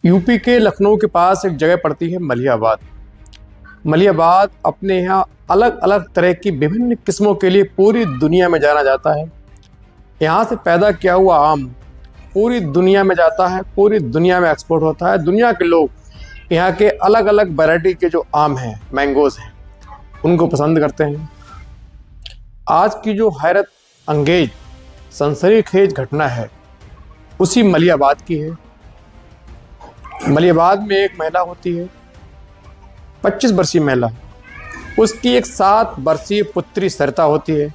UP के लखनऊ के पास एक जगह पड़ती है मलिहाबाद। मलिहाबाद अपने यहाँ अलग अलग तरह की विभिन्न किस्मों के लिए पूरी दुनिया में जाना जाता है। यहाँ से पैदा किया हुआ आम पूरी दुनिया में जाता है, पूरी दुनिया में एक्सपोर्ट होता है। दुनिया के लोग यहाँ के अलग अलग वैरायटी के जो आम हैं, मैंगोज़ हैं, उनको पसंद करते हैं। आज की जो हैरत अंगेज सनसनीखेज घटना है उसी मलिहाबाद की है। मलिहाबाद में एक महिला होती है, 25 वर्षीय महिला। उसकी एक 7 वर्षीय पुत्री सरिता होती है।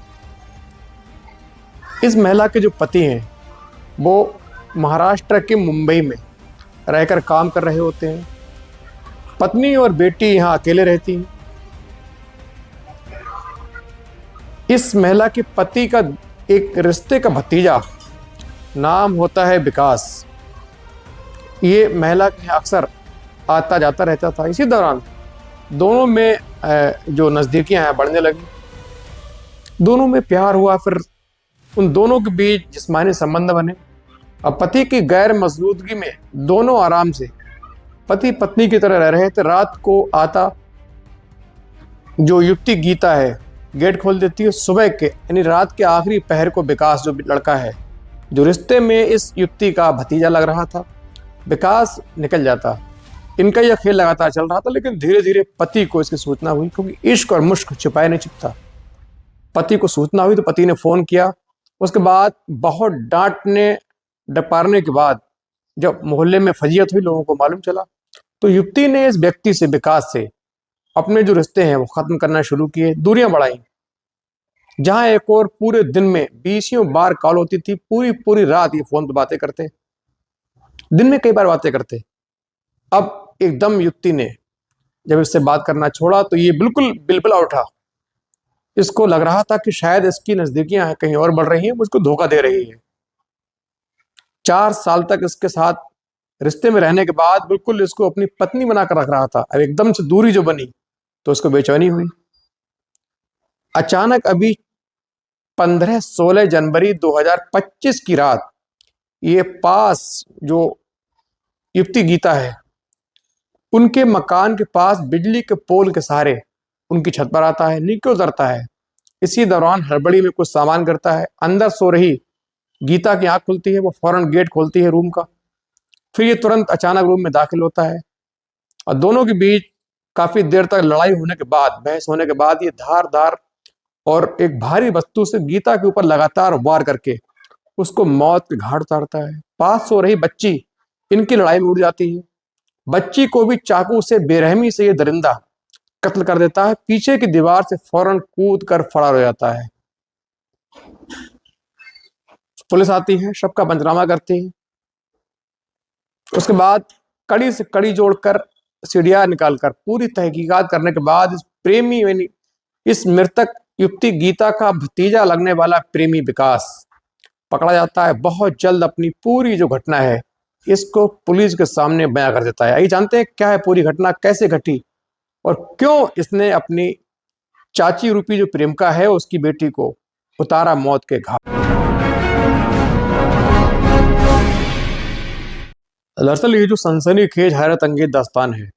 इस महिला के जो पति हैं वो महाराष्ट्र के मुंबई में रहकर काम कर रहे होते हैं। पत्नी और बेटी यहाँ अकेले रहती हैं। इस महिला के पति का एक रिश्ते का भतीजा, नाम होता है विकास। ये महिला के अक्सर आता जाता रहता था। इसी दौरान दोनों में जो नज़दीकियां हैं बढ़ने लगी। दोनों में प्यार हुआ, फिर उन दोनों के बीच जिस्मानी संबंध बने। अब पति की गैर मौजूदगी में दोनों आराम से पति पत्नी की तरह रह रहे थे। रात को आता जो युवती गीता है गेट खोल देती है। सुबह के यानी रात के आखिरी पहर को विकास, जो लड़का है जो रिश्ते में इस युवती का भतीजा लग रहा था, विकास निकल जाता। इनका यह खेल लगातार चल रहा था, लेकिन धीरे धीरे पति को इसकी सूचना हुई, क्योंकि इश्क और मुश्क छिपाए नहीं छिपता। पति को सूचना हुई तो पति ने फ़ोन किया। उसके बाद बहुत डांटने डपारने के बाद जब मोहल्ले में फजीयत हुई, लोगों को मालूम चला, तो युवती ने इस व्यक्ति से, विकास से, अपने जो रिश्ते हैं वो ख़त्म करना शुरू किए, दूरियां बढ़ाई। जहां एक और पूरे दिन में 20 बार कॉल होती थी, पूरी रात ये फ़ोन पर बातें करते, दिन में कई बार बातें करते। अब एकदम युवती ने जब इससे बात करना छोड़ा तो ये बिल्कुल बिलबिला उठा। इसको लग रहा था कि शायद इसकी नज़दीकियां कहीं और बढ़ रही हैं, मुझको धोखा दे रही है। 4 साल तक इसके साथ रिश्ते में रहने के बाद बिल्कुल इसको अपनी पत्नी बनाकर रख रहा था। अब एकदम से दूरी जो बनी तो उसको बेचैनी हुई। अचानक अभी 15-16 जनवरी 2025 की रात ये पास जो युवती गीता है उनके मकान के पास बिजली के पोल के सहारे उनकी छत पर आता है, नीचे उतरता है। इसी दौरान हड़बड़ी में कुछ सामान करता है। अंदर सो रही गीता की आंख खुलती है, वो फौरन गेट खोलती है रूम का। फिर ये तुरंत अचानक रूम में दाखिल होता है और दोनों के बीच काफी देर तक लड़ाई होने के बाद, बहस होने के बाद, ये धारदार और एक भारी वस्तु से गीता के ऊपर लगातार वार करके उसको मौत के घाट उतारता है। पास सो रही बच्ची इनकी लड़ाई में उड़ जाती है। बच्ची को भी चाकू से बेरहमी से ये दरिंदा कत्ल कर देता है। पीछे की दीवार से फौरन कूद कर फरार हो जाता है। पुलिस आती है, शव का पंचनामा करती है। उसके बाद कड़ी से कड़ी जोड़कर सीढ़ियां निकालकर पूरी तहकीकात करने के बाद इस प्रेमी यानी इस मृतक युवती गीता का भतीजा लगने वाला प्रेमी विकास पकड़ा जाता है। बहुत जल्द अपनी पूरी जो घटना है इसको पुलिस के सामने बयां कर देता है। आइए जानते हैं क्या है पूरी घटना, कैसे घटी और क्यों इसने अपनी चाची रूपी जो प्रेमिका है उसकी बेटी को उतारा मौत के घाट। दरअसल ये जो सनसनीखेज हैरत अंगेज दास्तान है,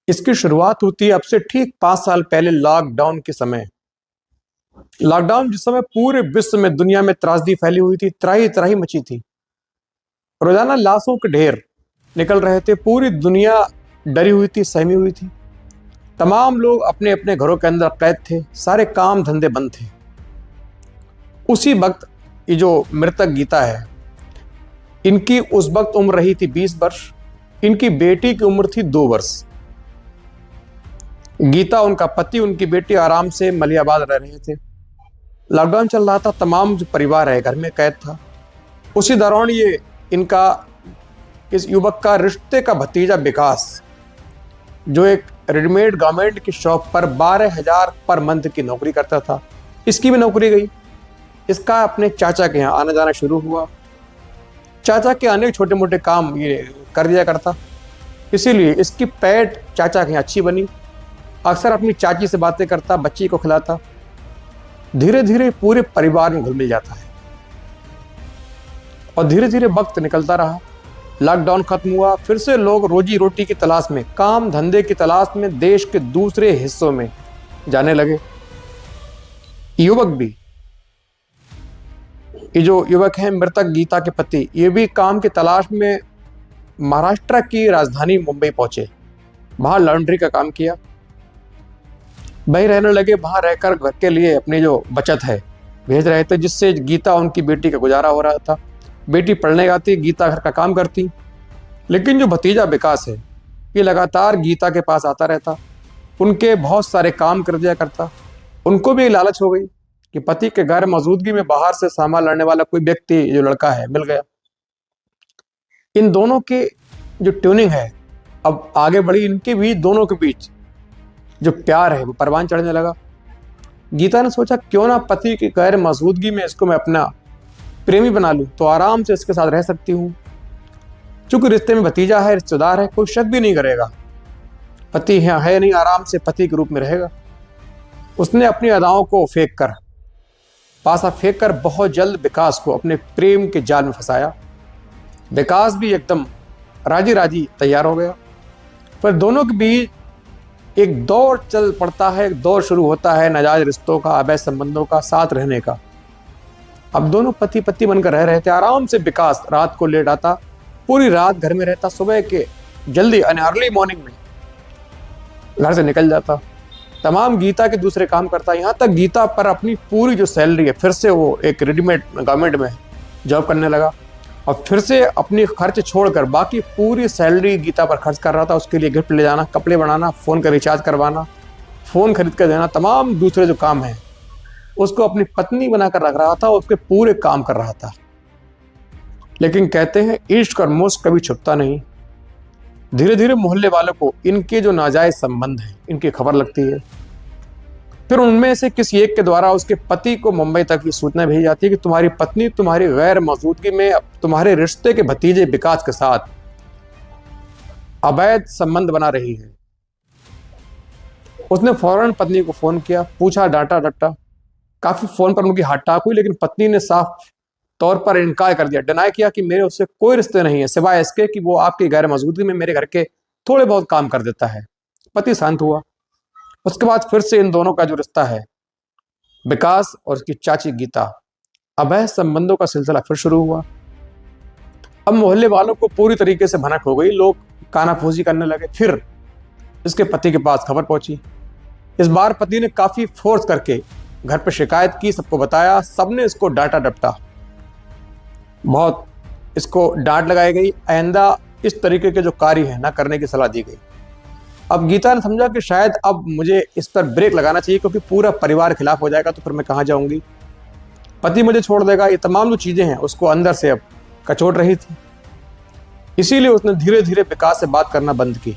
इसकी शुरुआत होती है अब से ठीक 5 साल पहले लॉकडाउन के समय। लॉकडाउन जिस समय पूरे विश्व में, दुनिया में त्रासदी फैली हुई थी, त्राही त्राही मची थी। रोजाना लाशों के ढेर निकल रहे थे। पूरी दुनिया डरी हुई थी, सहमी हुई थी। तमाम लोग अपने अपने घरों के अंदर कैद थे। सारे काम धंधे बंद थे। उसी वक्त ये जो मृतक गीता है, इनकी उस वक्त उम्र रही थी 20 वर्ष। इनकी बेटी की उम्र थी 2 वर्ष। गीता, उनका पति, उनकी बेटी आराम से मलिहाबाद रह रहे थे। लॉकडाउन चल रहा था, तमाम जो परिवार है घर में कैद था। उसी दौरान ये इनका इस युवक का रिश्ते का भतीजा विकास, जो एक रेडीमेड गारमेंट की शॉप पर 12,000 पर मंथ की नौकरी करता था, इसकी भी नौकरी गई। इसका अपने चाचा के यहाँ आना जाना शुरू हुआ। चाचा के अनेक छोटे मोटे काम ये कर दिया करता, इसीलिए इसकी पैठ चाचा के यहाँ अच्छी बनी। अक्सर अपनी चाची से बातें करता, बच्ची को खिलाता। धीरे धीरे पूरे परिवार में घुल मिल जाता है और धीरे धीरे वक्त निकलता रहा। लॉकडाउन खत्म हुआ, फिर से लोग रोजी रोटी की तलाश में, काम धंधे की तलाश में देश के दूसरे हिस्सों में जाने लगे। युवक भी, ये जो युवक हैं मृतक गीता के पति, ये भी काम की तलाश में महाराष्ट्र की राजधानी मुंबई पहुंचे। वहां लॉन्ड्री का काम किया, वहीं रहने लगे। वहां रहकर घर के लिए अपनी जो बचत है भेज रहे थे, जिससे गीता उनकी बेटी का गुजारा हो रहा था। बेटी पढ़ने जाती, गीता घर का काम करती। लेकिन जो भतीजा विकास है, ये लगातार गीता के पास आता रहता, उनके बहुत सारे काम कर दिया करता। उनको भी लालच हो गई कि पति के गैर मौजूदगी में बाहर से सामान लाने वाला कोई व्यक्ति, जो लड़का है, मिल गया। इन दोनों के जो ट्यूनिंग है अब आगे बढ़ी, इनके बीच, दोनों के बीच जो प्यार है वो परवान चढ़ने लगा। गीता ने सोचा क्यों ना पति की गैर मौजूदगी में इसको मैं अपना प्रेमी बना लूं, तो आराम से इसके साथ रह सकती हूँ। चूंकि रिश्ते में भतीजा है, रिश्तेदार है, कोई शक भी नहीं करेगा, पति है नहीं, आराम से पति के रूप में रहेगा। उसने अपनी अदाओं को पासा फेंक कर बहुत जल्द विकास को अपने प्रेम के जाल में फंसाया। विकास भी एकदम राजी राजी तैयार हो गया। पर दोनों के बीच एक दौर चल पड़ता है, एक दौर शुरू होता है नाजायज रिश्तों का, अवैध संबंधों का, साथ रहने का। अब दोनों पति पत्नी बनकर रह रहे थे। आराम से विकास रात को लेट आता, पूरी रात घर में रहता, सुबह के जल्दी अर्ली मॉर्निंग में घर से निकल जाता, तमाम गीता के दूसरे काम करता। यहाँ तक गीता पर अपनी पूरी जो सैलरी है, फिर से वो एक रेडीमेड गवर्नमेंट में जॉब करने लगा और फिर से अपनी खर्च छोड़कर बाकी पूरी सैलरी गीता पर खर्च कर रहा था। उसके लिए गिफ्ट ले जाना, कपड़े बनाना, फ़ोन का रिचार्ज करवाना, फ़ोन खरीद कर देना, तमाम दूसरे जो काम हैं उसको अपनी पत्नी बनाकर रख रहा था, उसके पूरे काम कर रहा था। लेकिन कहते हैं इश्क और मुश्क कभी छुपता नहीं। धीरे धीरे मोहल्ले वालों को इनके जो नाजायज संबंध हैं इनकी खबर लगती है। फिर उनमें से किसी एक के द्वारा उसके पति को मुंबई तक ये सूचना भेजी जाती है कि तुम्हारी पत्नी तुम्हारी गैर मौजूदगी में तुम्हारे रिश्ते के भतीजे विकास के साथ अवैध संबंध बना रही है। उसने फौरन पत्नी को फोन किया, पूछा, डांटा डट्टा, काफी फोन पर उनकी हटाक हुई, लेकिन पत्नी ने साफ तौर पर इनकार कर दिया, डिनाई किया कि मेरे उससे कोई रिश्ते नहीं है सिवाय इसके कि वो आपकी गैर मौजूदगी में मेरे घर के थोड़े बहुत काम कर देता है। पति शांत हुआ। उसके बाद फिर से इन दोनों का जो रिश्ता है, विकास और उसकी चाची गीता, अवैध संबंधों का सिलसिला फिर शुरू हुआ। अब मोहल्ले वालों को पूरी तरीके से भनक हो गई, लोग कानाफूसी करने लगे। फिर इसके पति के पास खबर पहुंची। इस बार पति ने काफी फोर्स करके घर पर शिकायत की, सबको बताया, सबने इसको डांटा डपटा, बहुत इसको डांट लगाई गई। आइंदा इस तरीके के जो कार्य हैं ना करने की सलाह दी गई। अब गीता ने समझा कि शायद अब मुझे इस पर ब्रेक लगाना चाहिए, क्योंकि पूरा परिवार खिलाफ हो जाएगा तो फिर मैं कहाँ जाऊंगी, पति मुझे छोड़ देगा, ये तमाम जो चीजें हैं उसको अंदर से अब कचोट रही थी। इसीलिए उसने धीरे धीरे विकास से बात करना बंद की।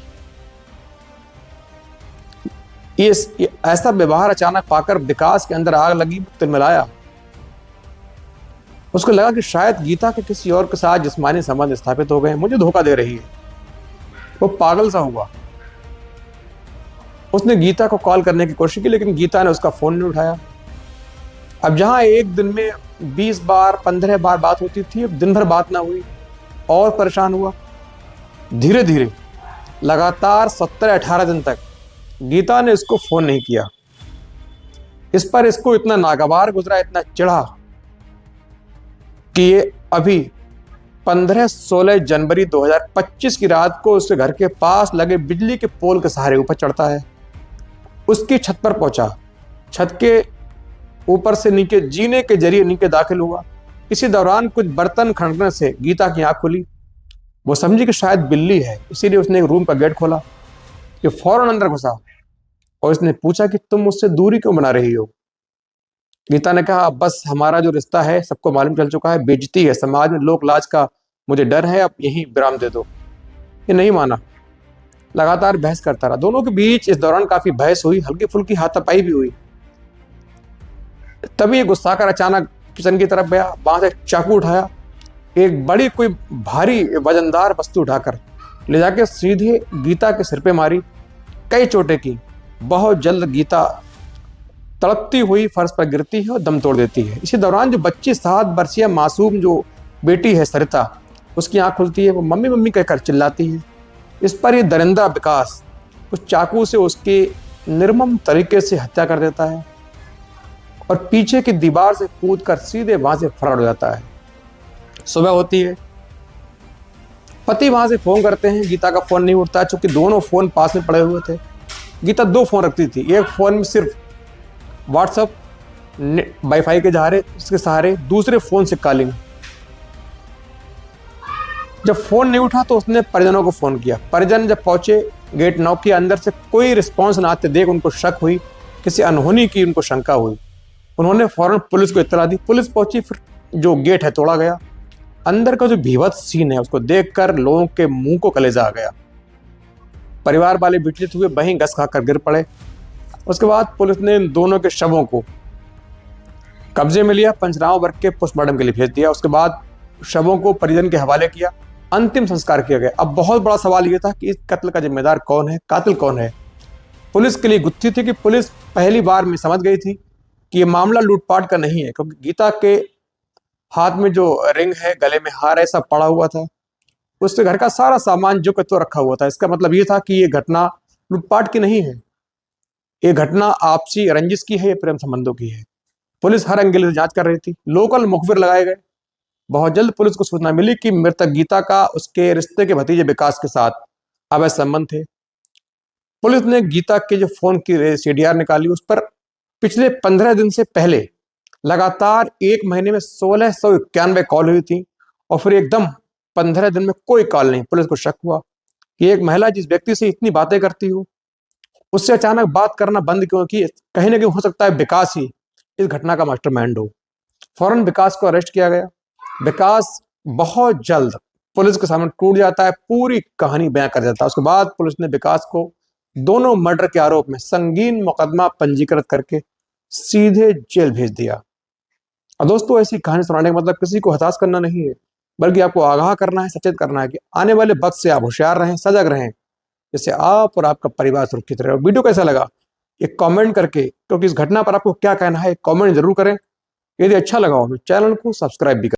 ये ऐसा व्यवहार अचानक पाकर विकास के अंदर आग लगी, तिलमिलाया। उसको लगा कि शायद गीता के किसी और के साथ जिस्मानी संबंध स्थापित हो गए, मुझे धोखा दे रही है। वो पागल सा हुआ। उसने गीता को कॉल करने की कोशिश की, लेकिन गीता ने उसका फोन नहीं उठाया। अब जहां एक दिन में 20 बार 15 बार बात होती थी, अब दिन भर बात ना हुई और परेशान हुआ। धीरे धीरे लगातार 17-18 दिन तक गीता ने इसको फोन नहीं किया। इस पर इसको इतना नागवार गुजरा, इतना चिढ़ा कि ये अभी 15-16 जनवरी 2025 की रात को उसके घर के पास लगे बिजली के पोल के सहारे ऊपर चढ़ता है। उसकी छत पर पहुंचा, छत के ऊपर से नीचे जीने के जरिए नीचे दाखिल हुआ। इसी दौरान कुछ बर्तन खड़कने से गीता की आंख खुली। वो समझी कि शायद बिल्ली है, इसीलिए उसने एक रूम का गेट खोला। ये फौरन अंदर घुसा और इसने पूछा कि तुम मुझसे दूरी क्यों बना रही हो। गीता ने कहा, बस हमारा जो रिश्ता है सबको मालूम चल चुका है, बेइज्जती है, समाज में लोक लाज का मुझे डर है, अब यहीं विराम दे दो। ये नहीं माना, लगातार बहस करता रहा। दोनों के बीच इस दौरान काफी बहस हुई, हल्की फुल्की हाथापाई भी हुई। तभी गुस्सा कर अचानक किचन की तरफ गया, वहां से चाकू उठाया, एक बड़ी कोई भारी वजनदार वस्तु उठाकर ले जाके सीधे गीता के सिर पे मारी। कई चोटें की। बहुत जल्द गीता तड़पती हुई फर्श पर गिरती है और दम तोड़ देती है। इसी दौरान जो बच्ची 7 वर्षीय मासूम जो बेटी है सरिता, उसकी आंख खुलती है, वो मम्मी मम्मी कहकर चिल्लाती है। इस पर ये दरिंदा विकास उस चाकू से उसके निर्मम तरीके से हत्या कर देता है और पीछे की दीवार से कूदकर सीधे वहां से फरार हो जाता है। सुबह होती है, पति वहां से फोन करते हैं, गीता का फोन नहीं उठता चूंकि दोनों फोन पास में पड़े हुए थे। गीता 2 फोन रखती थी, एक फोन में सिर्फ व्हाट्सअप वाईफाई के सहारे, दूसरे फोन से कॉलिंग। जब फोन नहीं उठा तो उसने परिजनों को फोन किया। परिजन जब पहुंचे, गेट नॉक किया, अंदर से कोई रिस्पॉन्स ना आते देख उनको शक हुई, किसी अनहोनी की उनको शंका हुई। उन्होंने फौरन पुलिस को इत्तला दी। पुलिस पहुंची, फिर जो गेट है तोड़ा गया। अंदर का जो भीभत्स सीन है उसको देखकर लोगों के मुंह को कलेजा आ गया। परिवार वाले विचलित हुए, वहीं गस खाकर गिर पड़े। उसके बाद पुलिस ने इन दोनों के शवों को कब्जे में लिया, पंचनामा वर्ग के पोस्टमार्टम के लिए भेज दिया। उसके बाद शवों को परिजन के हवाले किया, अंतिम संस्कार किया गया। अब बहुत बड़ा सवाल यह था कि इस कत्ल का जिम्मेदार कौन है, कातिल कौन है। पुलिस के लिए गुत्थी थी कि पुलिस पहली बार में समझ गई थी कि ये मामला लूटपाट का नहीं है, क्योंकि गीता के हाथ में जो रिंग है, गले में हार है, सब पड़ा हुआ था। उसके घर का सारा सामान जो तो रखा हुआ था। इसका मतलब ये था कि ये घटना लूटपाट की नहीं है, ये घटना आपसी रंजिश की है, ये प्रेम संबंधों की है। पुलिस हर एंगल से जांच कर रही थी, लोकल मुखबिर लगाए गए। बहुत जल्द पुलिस को सूचना मिली कि मृतक गीता का उसके रिश्ते के भतीजे विकास के साथ अवैध संबंध थे। पुलिस ने गीता के जो फोन की सीडीआर निकाली, उस पर पिछले 15 दिन से पहले लगातार 1 महीने में 1691 कॉल हुई थी और फिर एकदम 15 दिन में कोई कॉल नहीं। पुलिस को शक हुआ कि एक महिला जिस व्यक्ति से इतनी बातें करती हो, उससे अचानक बात करना बंद क्यों की। कहीं ना कहीं हो सकता है विकास ही इस घटना का मास्टरमाइंड हो। फौरन विकास को अरेस्ट किया गया। विकास बहुत जल्द पुलिस के सामने टूट जाता है, पूरी कहानी बयां कर देता है। उसके बाद पुलिस ने विकास को दोनों मर्डर के आरोप में संगीन मुकदमा पंजीकृत करके सीधे जेल भेज दिया। और दोस्तों, ऐसी कहानी सुनाने का मतलब किसी को हताश करना नहीं है, बल्कि आपको आगाह करना है, सचेत करना है कि आने वाले वक्त से आप होशियार रहें, सजग रहें, जिससे आप और आपका परिवार सुरक्षित रहे। वीडियो कैसा लगा एक कमेंट करके, क्योंकि इस घटना पर आपको क्या कहना है, कमेंट जरूर करें। यदि अच्छा लगा हो तो चैनल को सब्सक्राइब भी करें।